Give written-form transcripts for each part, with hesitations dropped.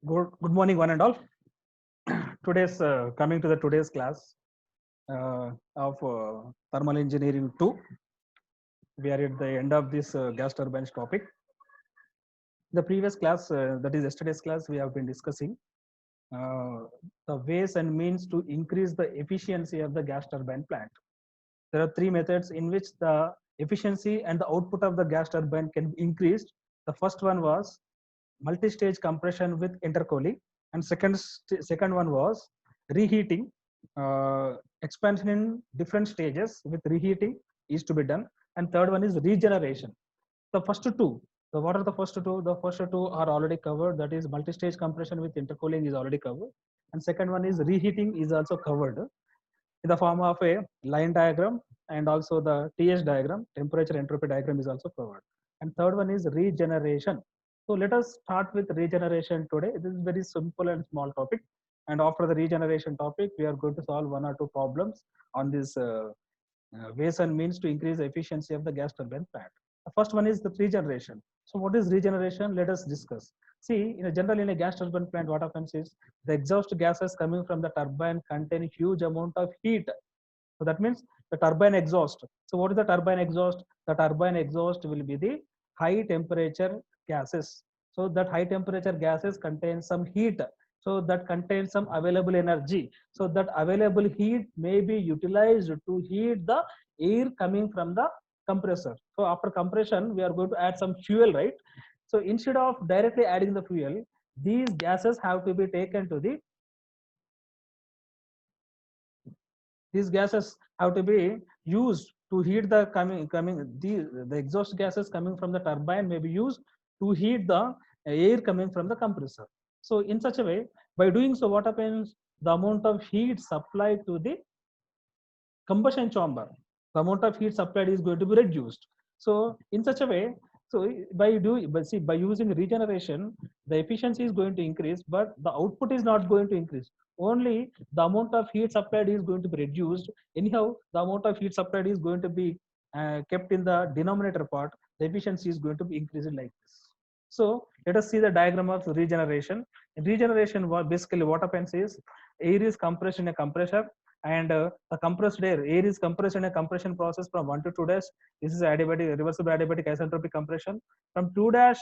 Good morning, one and all. Today's coming to the today's class of thermal engineering 2. We are at the end of this gas turbines topic. The previous class, that is yesterday's class, we have been discussing uh, the ways and means to increase the efficiency of the gas turbine plant. There are three methods in which the efficiency and the output of the gas turbine can be increased. The first one was multi-stage compression with intercooling, and second one was reheating, expansion in different stages with reheating is to be done, and third one is regeneration. The first two, what are the first two? The first two are already covered. That is multi-stage compression with intercooling is already covered, and second one is reheating is also covered in the form of a line diagram, and also the TS diagram, temperature entropy diagram is also covered. And third one is regeneration. So let us start with regeneration today. This is very simple and small topic. And after the regeneration topic, we are going to solve one or two problems on this ways and means to increase the efficiency of the gas turbine plant. The first one is the regeneration. So what is regeneration? Let us discuss. See, in a general in a gas turbine plant, what happens is the exhaust gases coming from the turbine contain huge amount of heat. So that means the turbine exhaust. So what is the turbine exhaust? The turbine exhaust will be the high temperature gases. So that high temperature gases contain some heat. So that contains some available energy. So that available heat may be utilized to heat the air coming from the compressor. So after compression, we are going to add some fuel, right? So instead of directly adding the fuel, these gases have to be taken to these gases have to be used to heat the the exhaust gases coming from the turbine may be used to heat the air coming from the compressor. So in such a way, by doing so, what happens? The amount of heat supplied to the combustion chamber, the amount of heat supplied is going to be reduced. So in such a way, so by using regeneration, the efficiency is going to increase, but the output is not going to increase. Only the amount of heat supplied is going to be reduced. Anyhow, the amount of heat supplied is going to be kept in the denominator part. The efficiency is going to be increased like this. So let us see the diagram of regeneration. In regeneration, basically what happens is air is compressed in a compressor, and the compressed air is compressed in a compression process from 1 to 2 dash. This is adiabatic, reversible adiabatic isentropic compression. From 2 dash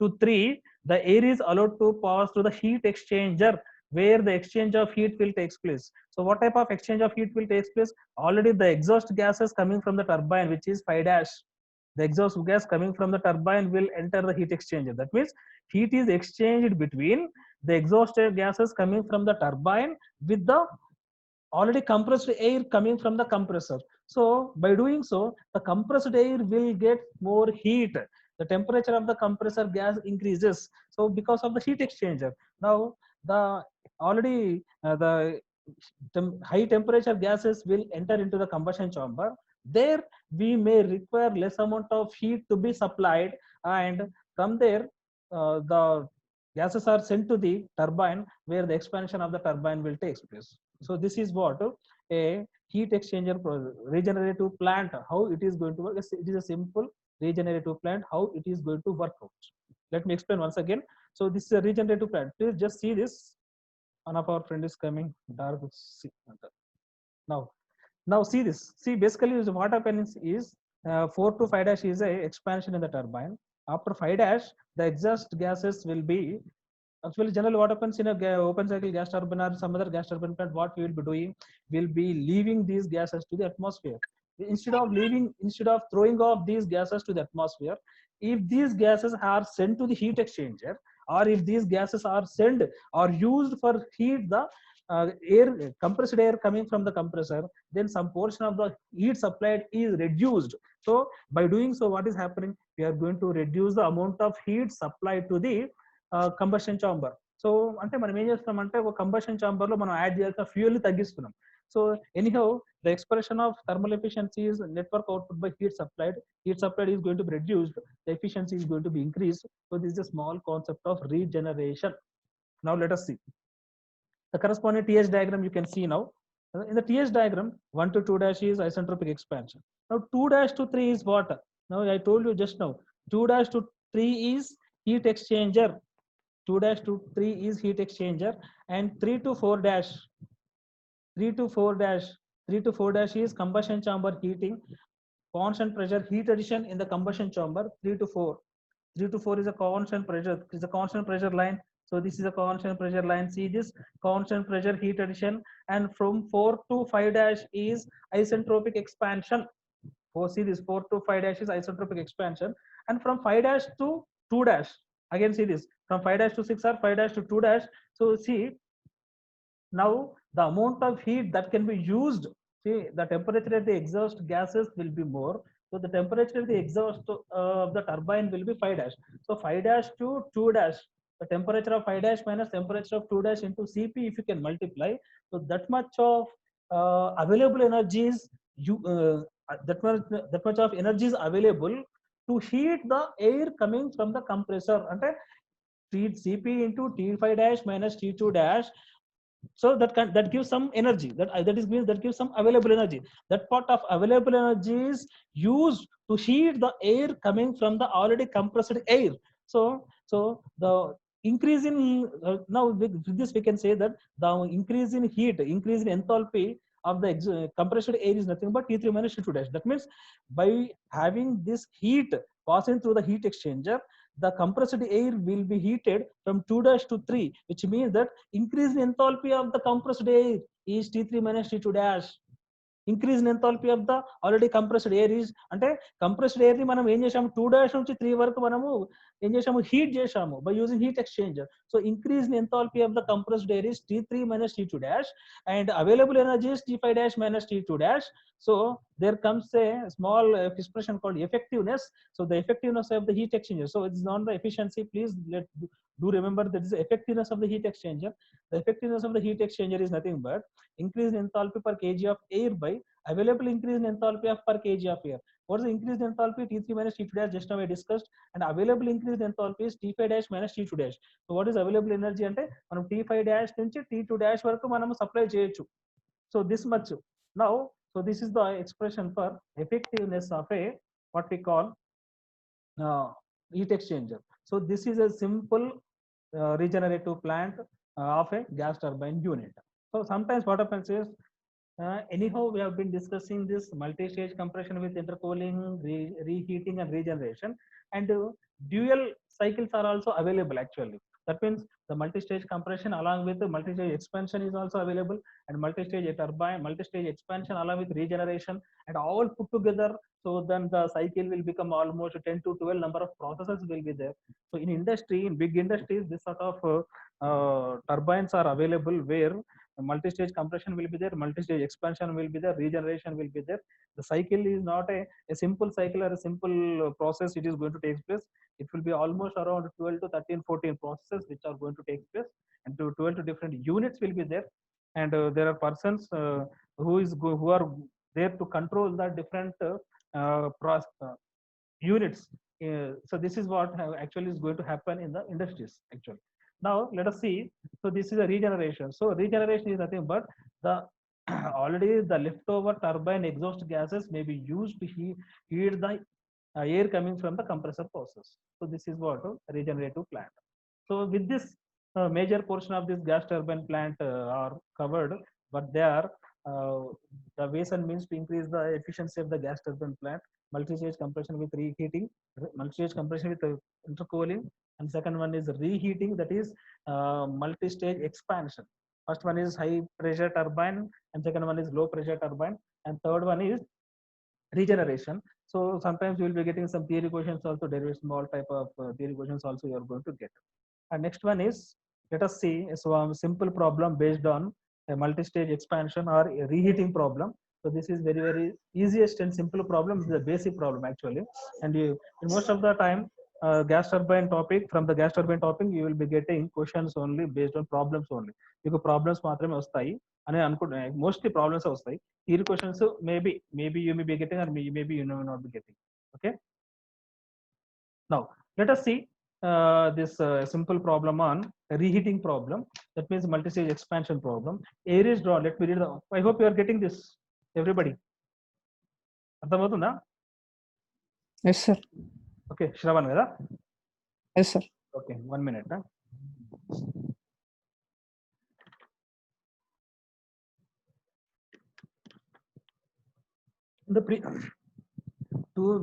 to 3, the air is allowed to pass through the heat exchanger where the exchange of heat will take place. So what type of exchange of heat will take place? Already the exhaust gases coming from the turbine, which is 5 dash, the exhaust gas coming from the turbine will enter the heat exchanger. That means heat is exchanged between the exhaust gases coming from the turbine with the already compressed air coming from the compressor. So by doing so, the compressed air will get more heat. The temperature of the compressor gas increases. So because of the heat exchanger, now the already the high temperature gases will enter into the combustion chamber. There we may require less amount of heat to be supplied, and from there the gases are sent to the turbine where the expansion of the turbine will take place. So this is what a heat exchanger regenerative plant, how it is going to work. It is a simple regenerative plant, how it is going to work out. Let me explain once again. So this is a regenerative plant. Please just see this. One of our friend is coming. Dark. Now, now see this. See, basically what happens is 4 to 5 dash is a expansion in the turbine. After 5 dash, the exhaust gases will be actually generally what happens in a open cycle gas turbine or some other gas turbine plant. What we will be doing, will be leaving these gases to the atmosphere. Instead of throwing off these gases to the atmosphere, if these gases are sent to the heat exchanger, or if these gases are sent or used for heat the air, compressed air coming from the compressor, then some portion of the heat supplied is reduced. So by doing so, what is happening? We are going to reduce the amount of heat supplied to the combustion chamber. So అంటే మనం ఏం చేస్తున్నామంటే ఒక combustion chamber లో మనం add చేయాల్సిన fuel ని తగ్గిస్తున్నాం. So anyhow the expression of thermal efficiency is network output by heat supplied is going to be reduced, the efficiency is going to be increased. So this is a small concept of regeneration. Now let us see the corresponding TH diagram. You can see now in the TH diagram, 1 to 2 dash is isentropic expansion. Now 2 dash to 3 is what? Now I told you just now, 2 dash to 3 is heat exchanger. 2 dash to 3 is heat exchanger, and 3 to 4 dash 3 to 4 dash 3 to 4 dash is combustion chamber heating, constant pressure heat addition in the combustion chamber. 3 to 4 is a constant pressure, is a constant pressure line. So this is a constant pressure line. See this constant pressure heat addition, and from 4 to 5 dash is isentropic expansion. See this 4 to 5 dash is isentropic expansion, and from 5 dash to 2 dash, again see this from 5 dash to 6 or 5 dash to 2 dash. So see now the amount of heat that can be used, see the temperature at the exhaust gases will be more, so the temperature at the exhaust of the turbine will be 5 dash. So 5 dash to 2 dash, the temperature of 5 dash minus temperature of 2 dash into Cp, if you can multiply, so that much of available energy is that much of energy is available to heat the air coming from the compressor. And feed Cp into T5 dash minus T2 dash, so that gives some energy, that gives some available energy. That part of available energy is used to heat the air coming from the already compressed air. So the increase in now with this we can say that the increase in heat, increase in enthalpy of the compressed air is nothing but T3 minus T2 dash. That means by having this heat passing through the heat exchanger, the compressed air will be heated from 2 dash to 3, which means that increase in enthalpy of the compressed air is T3 minus T2 dash. Increase in enthalpy of the already compressed air is, అంటే compressed air ని మనం ఏం చేసాము 2 dash నుంచి 3 వరకు మనము ఏం చేసాము హీట్ చేసాము by using heat exchanger. So increase in enthalpy of the compressed air is T3 minus T2 dash, and available energy is T5 dash minus T2 dash. So there comes a small expression called effectiveness. So the effectiveness of the heat exchanger, so it's not the efficiency, please do remember that is the effectiveness of the heat exchanger. The effectiveness of the heat exchanger is nothing but increase in enthalpy per kg of air by available increase in enthalpy of per kg of air. What is the increased enthalpy? T3 minus T2 dash, just now I discussed, and available increased enthalpy is T5 dash minus T2 dash. So what is available energy ante manam T5 dash nunchi T2 dash varaku manam supply cheyochu. So this much. Now so this is the expression for effectiveness of a what we call heat exchanger. So this is a simple regenerative plant of a gas turbine unit. So sometimes what happens is anyhow we have been discussing this multi-stage compression with intercooling, reheating and regeneration, and dual cycles are also available actually. That means the multi-stage compression along with the multi-stage expansion is also available, and multi-stage turbine, multi-stage expansion along with regeneration, and all put together. So then the cycle will become almost 10 to 12 number of processes will be there. So in industry, in big industries, this sort of turbines are available where multi-stage compression will be there, multi-stage expansion will be there, regeneration will be there. The cycle is not a simple cycle or a simple process. It is going to take place. It will be almost around 12 to 13, 14 processes which are going to take place, and 12 to different units will be there, and there are persons who are there to control the different units. So this is what actually is going to happen in the industries actually. Now let us see. So this is a regeneration. So regeneration is nothing but the already the leftover turbine exhaust gases may be used to heat the air coming from the compressor process. So this is what a regenerative plant. So with this major portion of this gas turbine plant are covered, but they are the ways and means to increase the efficiency of the gas turbine plant: multi-stage compression with reheating, multi-stage compression with intercooling, and second one is reheating, that is multi-stage expansion. First one is high pressure turbine, and second one is low pressure turbine, and third one is regeneration. So sometimes you will be getting some theory questions also. There is small type of theory questions also you are going to get. And next one is, let us see a simple problem based on a multi-stage expansion or a reheating problem. So this is very easiest and simple problem. This is a basic problem actually, and in most of the time gas turbine topic, from the gas turbine topic you will be getting questions only based on problems only. మీకు problems మాత్రమే వస్తాయి అని అనుకుంటున్నా. Mostly problems వస్తాయి. Theory questions maybe you may be getting, or maybe you may not be getting. Okay, now let us see this simple problem on reheating problem. That means multi-stage expansion problem. Air is drawn. Let me read the. I hope you are getting this, everybody. అర్థమవుతుందా? Yes sir. Okay, Shravan కదా? Yes sir. Okay, 1 minute. The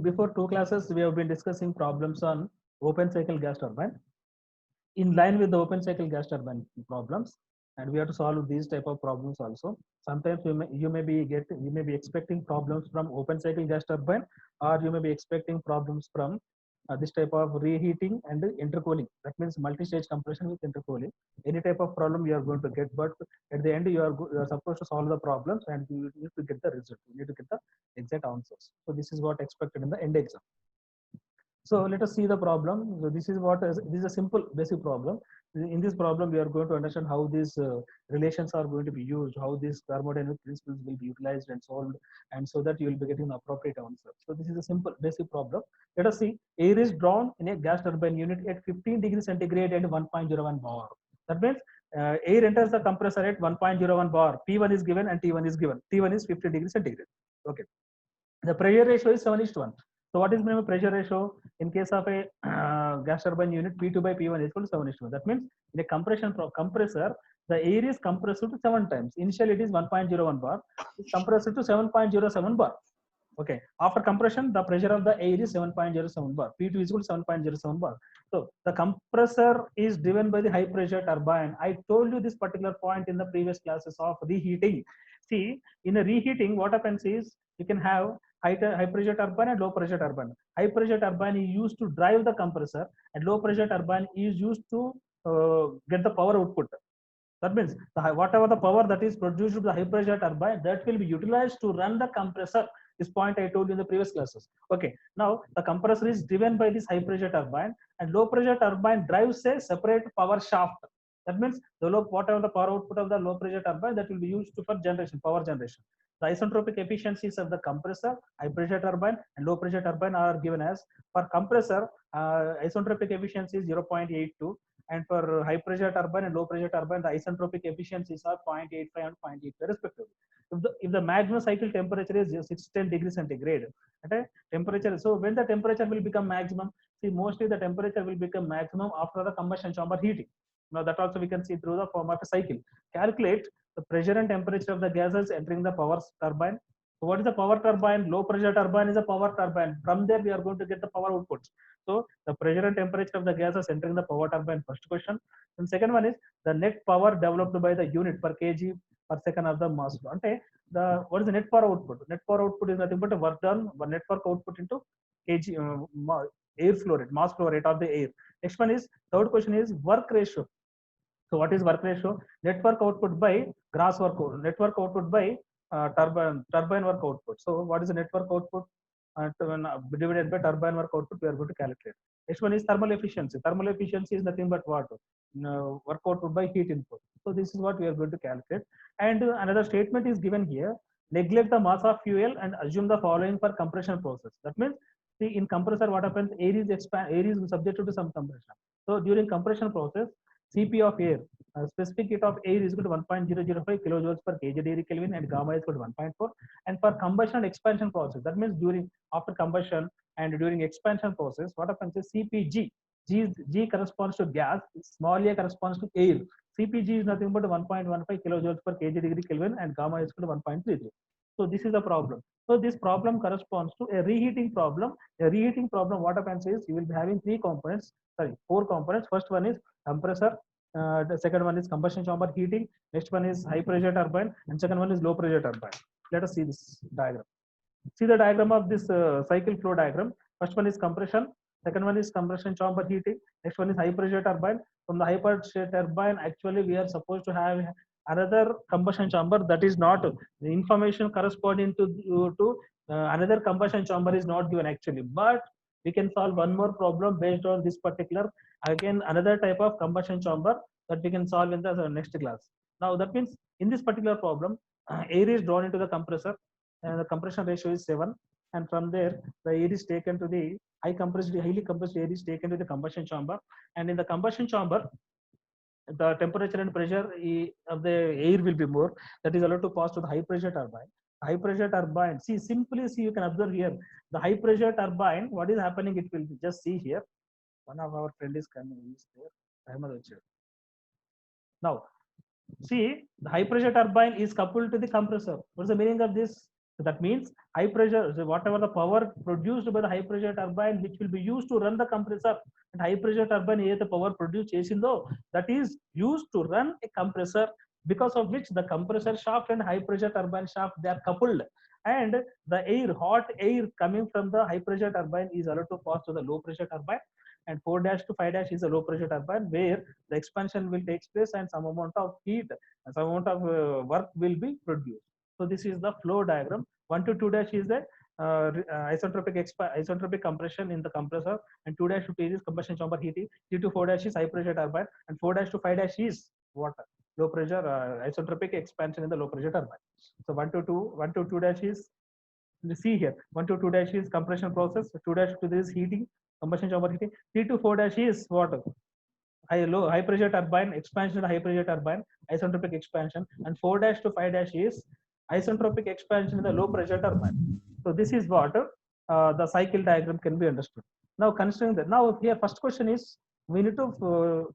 before two classes, we have been discussing problems on open cycle gas turbine. In line with the open cycle gas turbine problems, and we have to solve these type of problems also. Sometimes you may be expecting problems from open cycle gas turbine, or you may be expecting problems from this type of reheating and intercooling. That means multi-stage compression with intercooling. Any type of problem you are going to get, but at the end you are supposed to solve the problems and you need to get the result. You need to get the exact answers. So this is what expected in the end exam. So let us see the problem. So this is a simple basic problem. In this problem, we are going to understand how these relations are going to be used, how these thermodynamic principles will be utilized and solved, and so that you will be getting the appropriate answer. So this is a simple basic problem. Let us see. Air is drawn in a gas turbine unit at 15 degrees centigrade and 1.01 bar. That means air enters the compressor at 1.01 bar. P1 is given and T1 is given. T1 is 50 degrees centigrade. Okay. The pressure ratio is 7:1. So what is the pressure ratio in case of a gas turbine unit? P2 by P1 is equal to 7:1. That means in a compressor, the air is compressed to 7 times. Initially it is 1.01 bar. It's compressed to 7.07 bar. Okay. After compression, the pressure of the air is 7.07 bar. P2 is equal to 7.07 bar. So the compressor is driven by the high pressure turbine. I told you this particular point in the previous classes of reheating. See, in a reheating, what happens is you can have high pressure turbine and low pressure turbine. High pressure turbine is used to drive the compressor, and low pressure turbine is used to get the power output. That means whatever the power that is produced with the high pressure turbine, that will be utilized to run the compressor. This point I told you in the previous classes. Okay. Now the compressor is driven by this high pressure turbine, and low pressure turbine drives a separate power shaft. That means whatever the power output of the low pressure turbine, that will be used for generation, power generation. The isentropic efficiencies of the compressor, high pressure turbine, and low pressure turbine are given as: for compressor, isentropic efficiency is 0.82, and for high pressure turbine and low pressure turbine, the isentropic efficiencies are 0.85 and 0.85 respectively. If the maximum cycle temperature is 610 degrees centigrade, okay, temperature. So when the temperature will become maximum, see, mostly the temperature will become maximum after the combustion chamber heating. Now that also we can see through the form of a cycle. Calculate the pressure and temperature of the gases entering the power turbine. So what is the power turbine? Low pressure turbine is a power turbine. From there we are going to get the power outputs. So the pressure and temperature of the gases entering the power turbine, first question. And second one is the net power developed by the unit per kg per second of the mass flow. What is the net power output? Net power output is nothing but a work done, net work output into kg air flow rate, mass flow rate of the air. Next one is, third question is work ratio. So what is work ratio? Network output by gross work, network output by turbine work output. So what is the network output divided by turbine work output? We are going to calculate. Next one is thermal efficiency. Thermal efficiency is nothing but what? Work output by heat input. So this is what we are going to calculate. And another statement is given here: neglect the mass of fuel and assume the following for compression process. That means, see, in compressor what happens? Air is subjected to some compression. So during compression process, Cp of air, specific heat of air is equal to 1.005 kilojoules per kg degree Kelvin, and gamma is equal to 1.4. And for combustion and expansion process, that means after combustion and during expansion process, what happens is Cpg. G corresponds to gas, small a corresponds to air. Cpg is nothing but 1.15 kilojoules per kg degree Kelvin, and gamma is equal to 1.33. So this is the problem. So this problem corresponds to a reheating problem. A reheating problem, what happens is you will be having four components. First one is compressor. The second one is combustion chamber heating. Next one is high pressure turbine, and second one is low pressure turbine. Let us see this diagram. See the diagram of this cycle flow diagram. First one is compression. Second one is combustion chamber heating. Next one is high pressure turbine. From the high pressure turbine, actually we are supposed to have another combustion chamber. That is not the information corresponding to another combustion chamber is not given actually, but we can solve one more problem based on this particular, again another type of combustion chamber that we can solve in the next class. Now that means in this particular problem, air is drawn into the compressor, and the compression ratio is 7, and from there the air is taken to the highly compressed air is taken to the combustion chamber, and in the combustion chamber the temperature and pressure of the air will be more, that is allowed to pass to the high pressure turbine. High pressure turbine, simply you can observe here the high pressure turbine. What is happening? It will just see here. One of our friend is coming there. Now see, the high pressure turbine is coupled to the compressor. What's the meaning of this? So that means high pressure, so whatever the power produced by the high pressure turbine, which will be used to run the compressor, and high pressure turbine is the power produced chesindo, that is used to run a compressor, because of which the compressor shaft and high pressure turbine shaft, they are coupled, and the air, hot air coming from the high pressure turbine is allowed to pass to the low pressure turbine, and 4 dash to 5 dash is a low pressure turbine where the expansion will take place and some amount of heat and some amount of work will be produced. So this is the flow diagram. 1 to 2 dash is the isentropic compression in the compressor, and 2 dash to 3 is combustion chamber heating. 3 to 4 dash is high pressure turbine, and 4 dash to 5 dash is water, low pressure isentropic expansion in the low pressure turbine. So 1 to 2 dash is, see here, 1 to 2 dash is compression process, 2 dash to 3 is heating, combustion chamber heating, 3 to 4 dash is water, high pressure turbine expansion, high pressure turbine isentropic expansion, and 4 dash to 5 dash is isentropic expansion in the low pressure turbine. So this is what the cycle diagram can be understood. Now considering that, now here first question is, we need to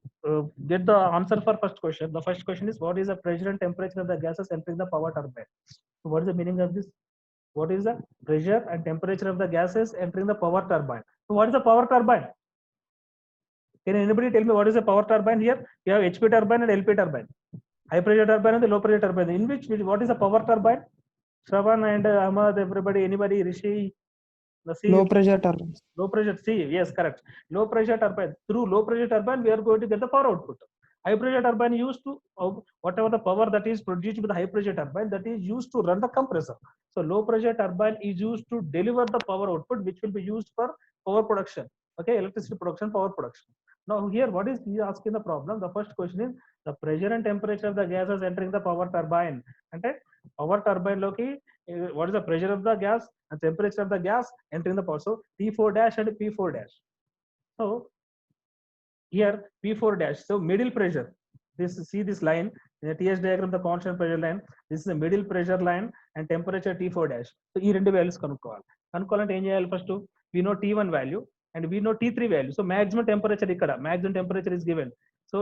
get the answer for first question. The first question is, what is the pressure and temperature of the gases entering the power turbine? So what is the meaning of this? What is the pressure and temperature of the gases entering the power turbine? So what is the power turbine? Can anybody tell me what is a power turbine here? We have HP turbine and LP turbine, high pressure turbine and the low pressure turbine. In which what is a power turbine? Shravan and Ahmad, everybody, anybody, Rishi, Low pressure turbine. Low pressure, see, yes, correct. Low pressure turbine. Through low pressure turbine, we are going to get the power output. High pressure turbine used to, whatever the power that is produced with the high pressure turbine, that is used to run the compressor. So low pressure turbine is used to deliver the power output, which will be used for power production. Okay, electricity production, power production. Now here, what is he asking the problem? The first question is the pressure and temperature of the gases entering the power turbine. And power turbine loki, what is the pressure of the gas and temperature of the gas entering the power? So T4 dash and P4 dash. So here P4 dash, so middle pressure. This, see this line in the TS diagram, the constant pressure line. This is the middle pressure line and temperature T4 dash. So ఈ రెండు values కనుక్కోవాలంటే ఏం చేయాలి? First we know T1 value and we know T3 value. So maximum temperature ikkada, maximum temperature is given. So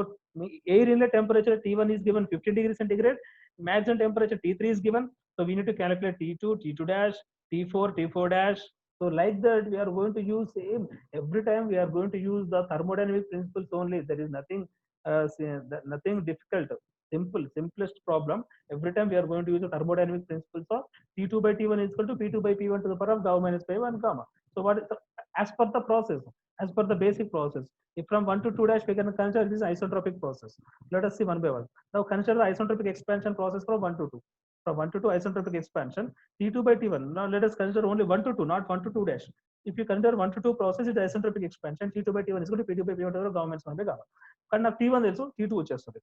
air inlet temperature T1 is given 15 degrees centigrade, maximum temperature T3 is given. So we need to calculate T2, T2 dash, T4, T4 dash. So like that, we are going to use same every time. We are going to use the thermodynamic principles only. There is nothing nothing difficult. Simplest problem. Every time we are going to use the thermodynamic principles of T2 by T1 is equal to P2 by P1 to the power of gamma minus pi 1 gamma. So what is as per the process, as per the basic process, if from 1 to 2 dash we can consider this isentropic process. Let us see one by one. Now consider the isentropic expansion process from 1 to 2. From 1 to 2 isentropic expansion, T2 by T1. Now let us consider only 1 to 2, not 1 to 2 dash. If you consider 1 to 2 process, it is isentropic expansion. T2 by T1 is equal to P2 by P1 to the gamma minus 1 by gamma. But now T1 also T2 వచ్చేస్తుంది.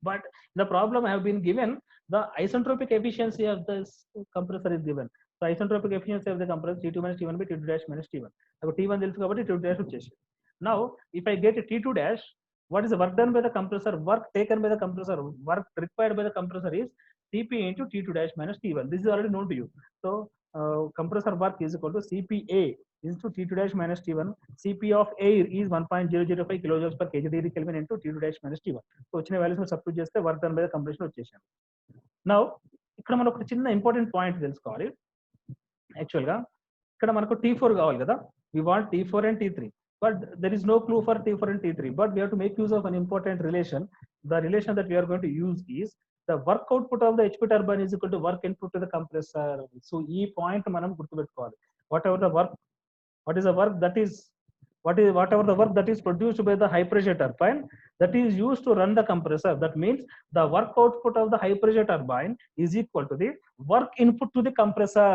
But the problem I have been given, the isentropic efficiency of this compressor is given. So isentropic efficiency of the compressor T2 minus T1 by T2 dash minus T1. So T1 తెలుసు కాబట్టి T2 dash వచ్చేసి. Now if I get a T2 dash, what is the work done by the compressor? Work taken by the compressor, work required by the compressor is Cp into T2 dash minus T1. This is already known to you. So compressor work is equal to Cpa into T2 dash minus T1. Cp of air is 1.005 kilojoules per kg degree Kelvin into T2 dash minus T1. So వచ్చిన values substitute చేస్తే work done by the compression వచ్చేసాను. Now ఇక్కడ మనం ఒక చిన్న important point తెలుసుకోవాలి. Actual గా ఇక్కడ మనకు T4 కావాలి కదా, we want T4 and T3, but there is no clue for T4 and T3, but we have to make use of an important relation. The relation that we are going to use is the work output of the HP turbine is equal to work input to the compressor. So ఈ point మనం గుర్తుపెట్టుకోవాలి. Whatever the work, what is the work that is, whatever the work that is produced by the high pressure turbine that is used to run the compressor, that means the work output of the high pressure turbine is equal to the work input to the compressor.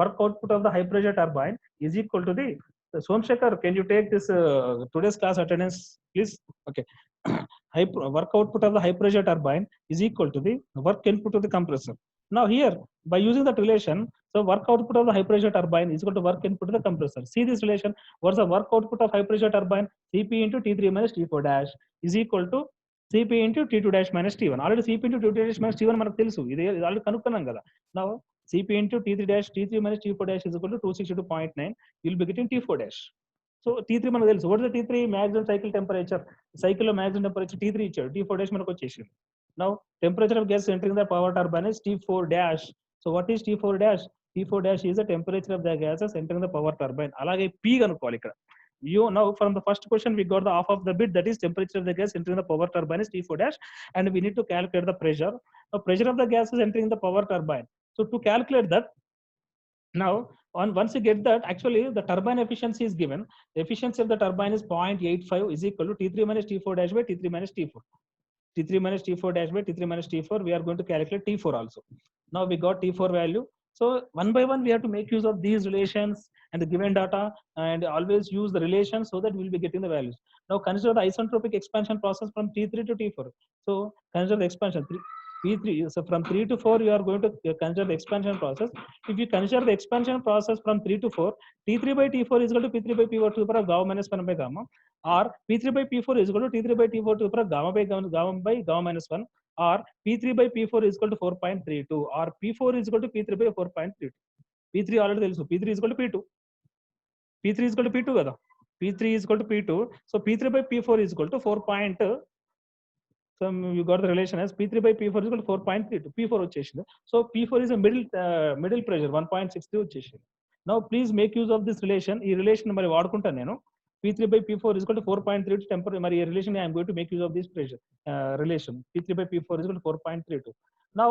Work output of the high pressure turbine is equal to the Somsekhar, can you take this today's class attendance please? Okay. Work output of the high pressure turbine is equal to the work input to the compressor. Now here, by using that relation, so work output of the high pressure turbine is equal to work input to the compressor. See this relation, what's the work output of high pressure turbine? Cp into T3 minus T4 dash is equal to Cp into T2 dash minus T1. Already Cp into T2 dash minus T1 మనకు తెలుసు, ఇది already కనుక్కున్నాం కదా. Now Cp into T3 dash, T3 minus T4 dash is equal to 262.9. You'll be getting T4 dash. So T3 మనకు తెలుసు. What is the T3? Maximum cycle temperature. Cycle లో maximum temperature T3 ఇచ్చాడు, T4 dash మనకు వచ్చేసింది. Now temperature of gas entering the power turbine is T4 dash So what is T4 dash? T4 dash is the temperature of the gases entering the power turbine. అలాగే P కనుక్కోవాలి ఇక్కడ. You now from the first question we got the half of the bit, that is temperature of the gas entering the power turbine is T4 dash, and we need to calculate the pressure. The pressure of the gas is entering the power turbine. So to calculate that, now once you get that, actually the turbine efficiency is given. The efficiency of the turbine is 0.85 is equal to T3 minus T4 dash by T3 minus T4. T3 minus T4 dash by T3 minus T4. We are going to calculate T4 also. Now we got T4 value. So one by one we have to make use of these relations and the given data, and always use the relations so that we will be getting the values. Now consider the isentropic expansion process from T3 to T4. So consider the expansion P3. So from 3 to 4 you are going to consider the expansion process. If you consider the expansion process from 3 to 4, T3 by T4 is equal to P3 by P4 to the power of gamma minus 1 by gamma, or P3 by P4 is equal to T3 by T4 to the power of gamma by gamma minus 1, or P3 by P4 is equal to 4.32, or P4 is equal to P3 by 4.32. P3 already తెలుసు, P3 is equal to P2. P3 is equal to P2 కదా. P3 is equal to P2. So P3 by P4 is equal to 4. So you got the relation as P3 by P4 is equal to 4.32. P4 వచ్చేసింది. So P4 is a middle pressure 1.63 వచ్చేసింది. Now please make use of this relation. ఈ relation మరి వాడుకుంటాను నేను. P3 by P4 is equal to 4.32 temporary. మరి ఈ relation I am going to make use of this pressure relation. P3 by P4 is equal to 4.32. Now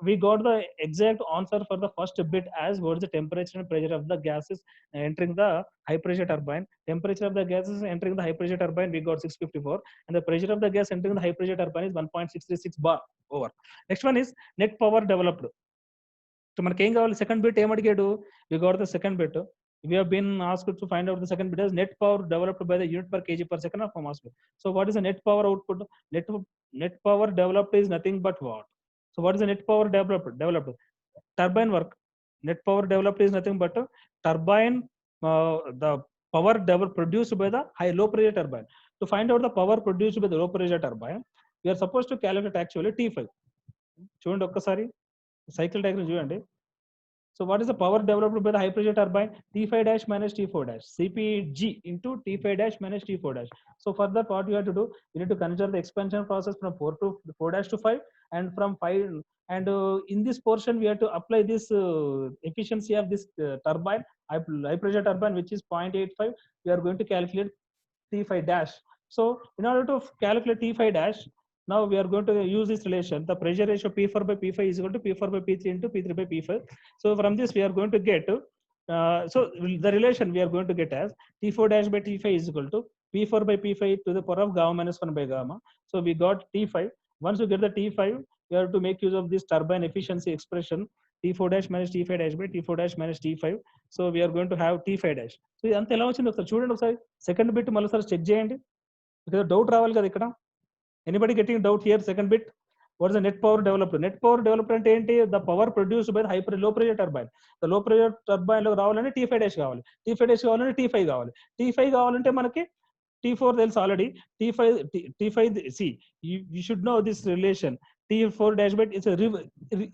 we got the exact answer for the first bit as what is the temperature and pressure of the gases entering the high pressure turbine. Temperature of the gases entering the high pressure turbine we got 654, and the pressure of the gas entering the high pressure turbine is 1.636 bar over. Next one is net power developed. So మనకి ఏం కావాలి, second bit ఏం అడిగాడు, we got the second bit. We have been asked to find out the second bit as net power developed by the unit per kg per second of mass flow. So what is the net power output? Net power developed is nothing but what? So what is the net power developed? Turbine work. Net power developed is nothing but turbine, the power produced by the low pressure turbine. To find out the power produced by the low pressure turbine, we are supposed to calculate actually T5. చూడండి ఒక్కసారి cycle diagram చూడండి. So what is the power developed by the high pressure turbine? T5 dash minus T4 dash, CPG into T5 dash minus T4 dash. So for that, what you have to do, you need to consider the expansion process from 4 dash to 5, and from 5, and in this portion we have to apply this efficiency of this turbine, high pressure turbine, which is 0.85. We are going to calculate T5 dash. So in order to calculate T5 dash, now we are going to use this relation. The pressure ratio P4 by P5 is equal to P4 by P3 into P3 by P5. So from this we are going to get, so the relation we are going to get as T4 dash by T5 is equal to P4 by P5 to the power of gamma minus 1 by gamma. So we got T5. Once you get the T5, we have to make use of this turbine efficiency expression, T4 dash minus T5 dash by T4 dash minus T5. So we are going to have T5 dash. So ఇదంతా ఎలా వచ్చింది ఒకసారి చూడండి, ఒకసారి second bit మళ్ళీ sir check చేయండి, ఇక్కడ doubt రావాలి కదా ఇక్కడ. Anybody getting doubt here? Second bit, what is the net power developed? Net power developed అంటే ఏంటి? The power produced by the low pressure turbine. The low pressure turbine లో రావాలంటే T5 dash కావాలి, T5 dash కావాలంటే T5 కావాలి, T5 కావాలంటే మనకి T4 తెలుసు already. T5 see, you should know this relation. T4 dash by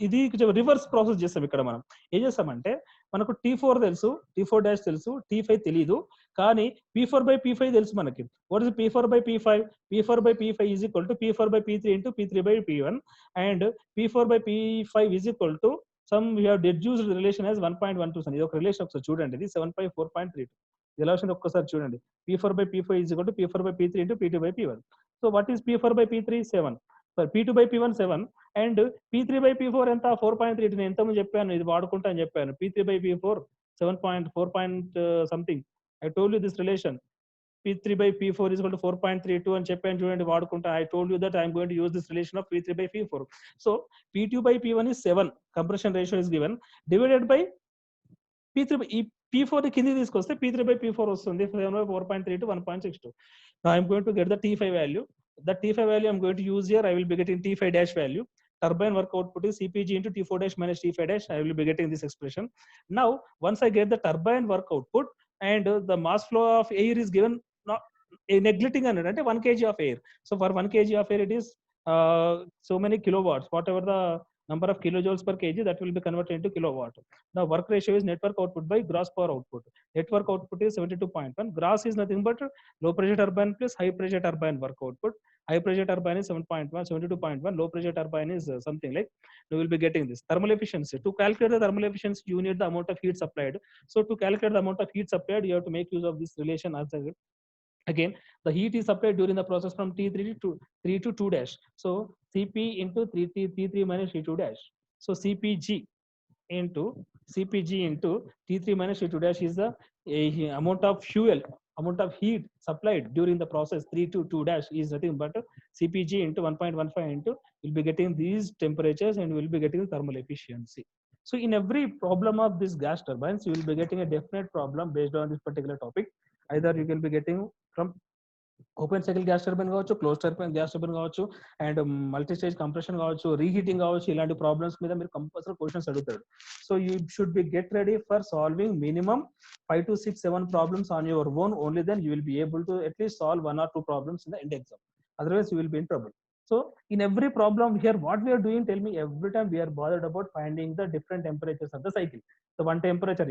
ఇది రివర్స్ ప్రాసెస్ చేస్తాం. ఇక్కడ మనం ఏం చేస్తామంటే మనకు T4 తెలుసు, T4 dash తెలుసు, T5 తెలీదు, కానీ P4 by P5 తెలుసు మనకి. What is P4 by P5? P4 by P5 is equal to P4 by P3 into P3 by P1, and P4 by P5 is equal to some we have deduced the relation as 1.127. ఇది ఒక relation ఒకసారి చూడండి, ఇది 754.32. ఇది ఎలా వచ్చింది ఒక్కసారి చూడండి. P4 by P5 is equal to P4 by P3 into P2 by P1. So what is P4 by P3? 7. P2 by P1 7, and P3 by P4 ఎంత 4.32. నేను ఎంతమంది చెప్పాను ఇది వాడుకుంటా అని చెప్పాను. P3 by P4 7.4 something. I told you this relation. P3 by P4 is equal to 4.32 అని చెప్పాను చూడండి వాడుకుంటా. I told you that I am going to use this relation of P3 by P4. So P2 by P1 is 7, compression ratio is given, divided by P3 by P4 కింది తీసుకొస్తే P3 by P4 వస్తుంది 4.32 1.62. Now I am going to get the T5 value. The T5 value I am going to use here. I will be getting T5 dash value. Turbine work output is CPG into T4 dash minus T5 dash. I will be getting this expression. Now once I get the turbine work output, and the mass flow of air is given, not neglecting అంటే 1 kg of air. So for 1 kg of air it is so many kilowatts, whatever the number of kilojoules per kg, that will be converted into kilowatt. Now work ratio is network output by gross power output. Network output is 72.1. Gross is nothing but low pressure turbine plus high pressure turbine work output. high pressure turbine is 7.1, 72.1, low pressure turbine is something like, you will be getting this. Thermal efficiency. To calculate the thermal efficiency, you need the amount of heat supplied. So to calculate the amount of heat supplied, you have to make use of this relation as again, the heat is supplied during the process from T3 to 3 to 2 dash. So Cp into 3 minus T2 dash. So CPG into T3 minus T2 dash is the amount of fuel, amount of heat supplied during the process 3 to 2 dash is nothing but CPG into 1.15 into, you'll be getting these temperatures and we'll be getting the thermal efficiency. So in every problem of this gas turbines, you will be getting a definite problem based on this particular topic. Either you can be getting from open cycle gas turbine కావచ్చు, close turbine gas turbine కావచ్చు, and multi stage compression కావచ్చు, reheating కావచ్చు, ఇలాంటి problems మీద మీరు compulsory questions అడుగుతాడు. So you should be get ready for solving minimum 5 to 6, 7 problems on your own. Only then you will be able to at least solve 1 or 2 problems in the end exam. Otherwise you will be in trouble. So in every problem here, what we are doing, tell me, every time we are bothered about finding the different temperatures of the cycle. So one temperature,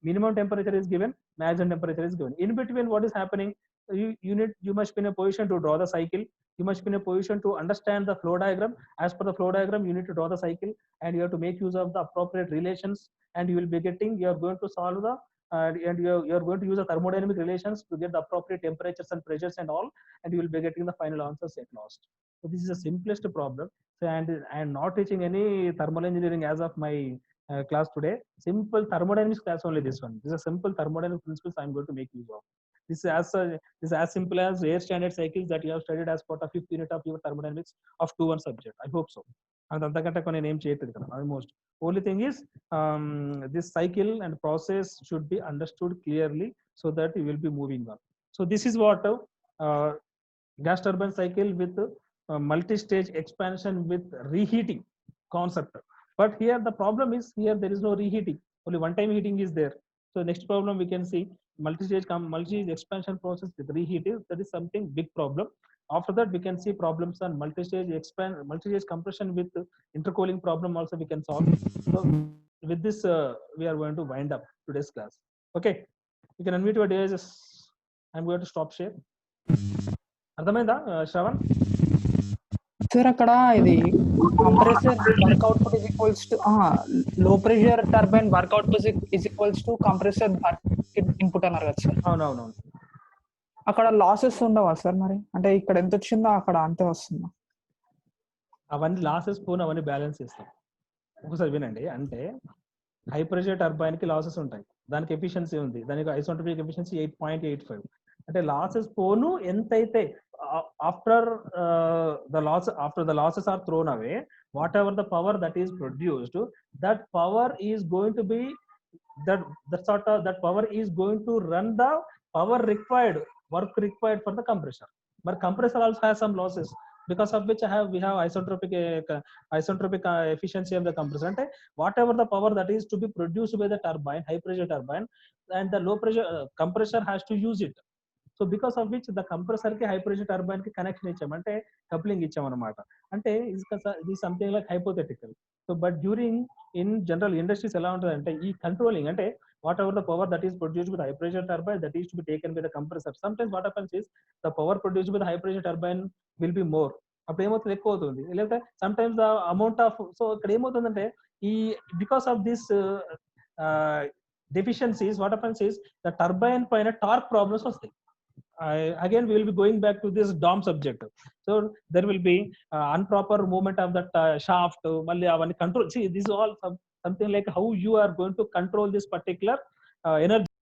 minimum temperature is given, maximum temperature is given. In between, what is happening? You must be in a position to draw the cycle. You must be in a position to understand the flow diagram. As per the flow diagram, you need to draw the cycle, and you have to make use of the appropriate relations. And you will be getting, you are going to solve the and you are going to use the thermodynamic relations to get the appropriate temperatures and pressures and all, and you will be getting the final answers at last. So this is the simplest problem. So, and I am not teaching any thermal engineering as of my class today. Simple thermodynamics class only, this one. This is a simple thermodynamic principles I am going to make use of. This is as simple as air standard cycles that you have studied as part of 5th unit of your thermodynamics of 2-1 subject. I hope so. And almost only thing is this cycle and process should be understood clearly so that you will be moving on. So this is what gas turbine cycle with multi-stage expansion with reheating concept. But here the problem is, here there is no reheating, only one time heating is there. So next problem we can see multi-stage expansion process with reheating. That is something big problem. After that we can see problems on multi-stage compression with intercooling problem also we can solve. So with this we are going to wind up today's class. Okay, you can unmute your devices. I'm going to stop share. అర్థమైందా Shravan? Sir అక్కడ ఇది compressor work output is equals to లో pressure turbine work output is equals to compressor input అన్నారు కదా sir. అవునవునవును. అక్కడ losses ఉండవా sir? మరి అంటే ఇక్కడ ఎంత వచ్చిందో అక్కడ అంతే వస్తుందా? అవన్నీ లాసెస్ పోను, అవన్నీ బ్యాలెన్స్ చేస్తాం. ఒకసారి వినండి, అంటే హై ప్రెషర్ టర్బైన్ కి లాసెస్ ఉంటాయి, దానికి ఎఫిషియన్సీ ఉంది, దానికి ఐసోట్రోపిక్ ఎఫిషియన్సీ 8.85. అంటే లాసెస్ పోను ఎంతైతే after the losses are thrown away, whatever the power that is produced, that power is going to be that power is going to run the power required, work required for the compressor. But compressor also has some losses, because of which we have isentropic efficiency of the compressor. And whatever the power that is to be produced by the turbine, high pressure turbine, and the low pressure compressor has to use it. So because of which the compressor ki high pressure turbine ki connection ఇచ్చామంటే coupling ఇచ్చామన్నమాట. అంటే ఇది something like hypothetical. So but during in general industries ఎలా ఉంటుందంటే ఈ controlling, అంటే whatever the power that is produced with high pressure turbine, that is to be taken by the compressor. Sometimes what happens is the power produced by the high pressure turbine will be more. అప్పుడు ఏమవుతుంది, ఎక్కువ అవుతుంది. లేకపోతే sometimes the amount of, so ఇక్కడ ఏమవుతుందంటే ఈ because of this deficiencies, what happens is the turbine పైన torque problems వస్తాయి. Again we will be going back to this DOM subject. So there will be improper movement of that shaft, malli avanni control. See, this is all something like how you are going to control this particular energy.